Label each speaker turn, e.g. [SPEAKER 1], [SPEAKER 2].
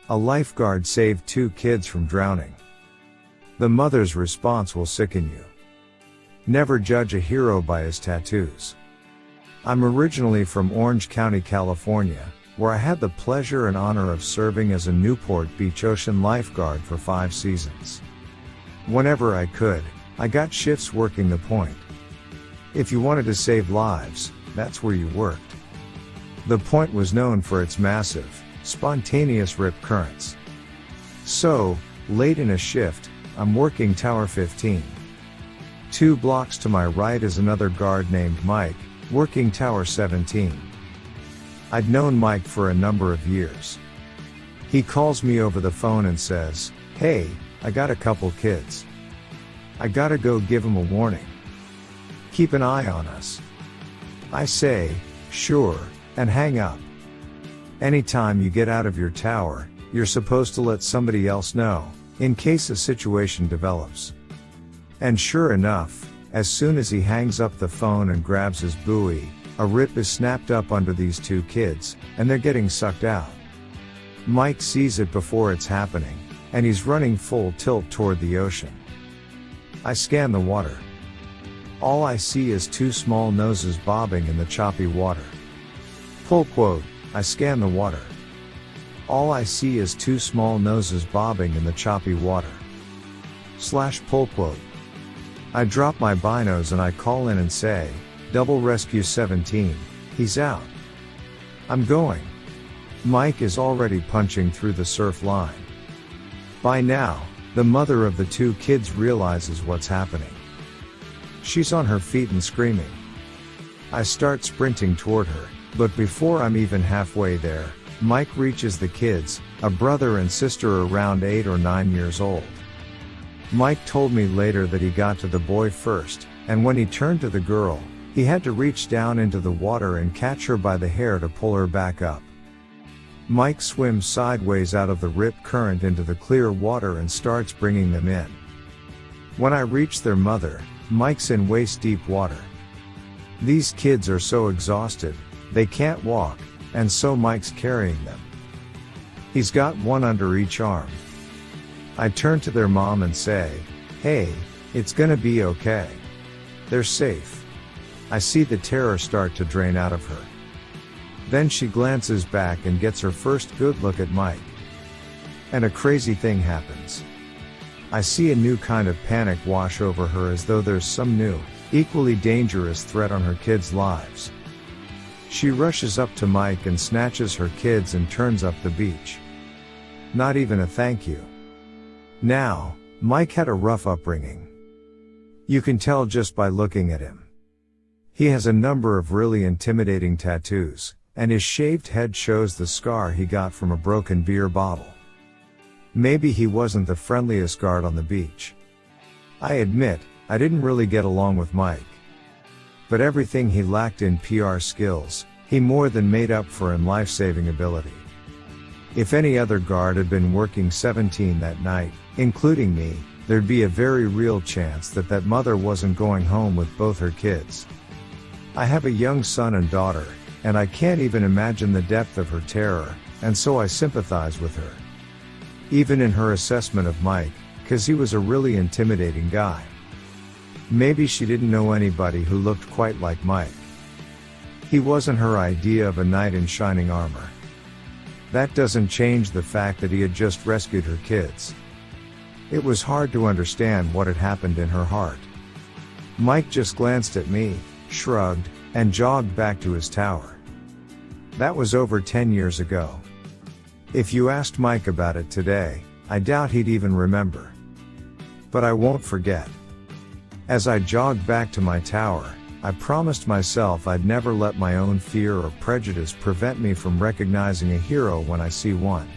[SPEAKER 1] A lifeguard saved 2 kids from drowning. The mother's response will sicken you. Never judge a hero by his tattoos. I'm originally from Orange County, California, where I had the pleasure and honor of serving as a Newport Beach ocean lifeguard for 5 seasons. Whenever I could, I got shifts working the point. If you wanted to save lives, that's where you worked. The point was known for its massive, spontaneous rip currents. So, late in a shift, I'm working Tower 15. 2 blocks to my right is another guard named Mike, working Tower 17. I'd known Mike for a number of years. He calls me over the phone and says, "Hey, I got a couple kids. I gotta go give them a warning. Keep an eye on us." I say, "Sure," and hang up. Anytime you get out of your tower, you're supposed to let somebody else know, in case a situation develops. And sure enough, as soon as he hangs up the phone and grabs his buoy, a rip is snapped up under these 2 kids, and they're getting sucked out. Mike sees it before it's happening, and he's running full tilt toward the ocean. I scan the water. All I see is 2 small noses bobbing in the choppy water. Pull quote, I scan the water. All I see is 2 small noses bobbing in the choppy water. / pull quote. I drop my binos and I call in and say, "Double rescue 17, he's out. I'm going." Mike is already punching through the surf line. By now, the mother of the 2 kids realizes what's happening. She's on her feet and screaming. I start sprinting toward her, but before I'm even halfway there, Mike reaches the kids, a brother and sister around 8 or 9 years old. Mike told me later that he got to the boy first, and when he turned to the girl, he had to reach down into the water and catch her by the hair to pull her back up. Mike swims sideways out of the rip current into the clear water and starts bringing them in. When I reach their mother, Mike's in waist-deep water. These kids are so exhausted, they can't walk, and so Mike's carrying them. He's got one under each arm. I turn to their mom and say, "Hey, it's gonna be okay. They're safe." I see the terror start to drain out of her. Then she glances back and gets her first good look at Mike. And a crazy thing happens. I see a new kind of panic wash over her, as though there's some new, equally dangerous threat on her kids' lives. She rushes up to Mike and snatches her kids and turns up the beach. Not even a thank you. Now, Mike had a rough upbringing. You can tell just by looking at him. He has a number of really intimidating tattoos, and his shaved head shows the scar he got from a broken beer bottle. Maybe he wasn't the friendliest guard on the beach. I admit, I didn't really get along with Mike. But everything he lacked in PR skills, he more than made up for in life-saving ability. If any other guard had been working 17 that night, including me, there'd be a very real chance that that mother wasn't going home with both her kids. I have a young son and daughter, and I can't even imagine the depth of her terror, and so I sympathize with her. Even in her assessment of Mike, 'cause he was a really intimidating guy. Maybe she didn't know anybody who looked quite like Mike. He wasn't her idea of a knight in shining armor. That doesn't change the fact that he had just rescued her kids. It was hard to understand what had happened in her heart. Mike just glanced at me, shrugged, and jogged back to his tower. That was over 10 years ago. If you asked Mike about it today, I doubt he'd even remember. But I won't forget. As I jogged back to my tower, I promised myself I'd never let my own fear or prejudice prevent me from recognizing a hero when I see one.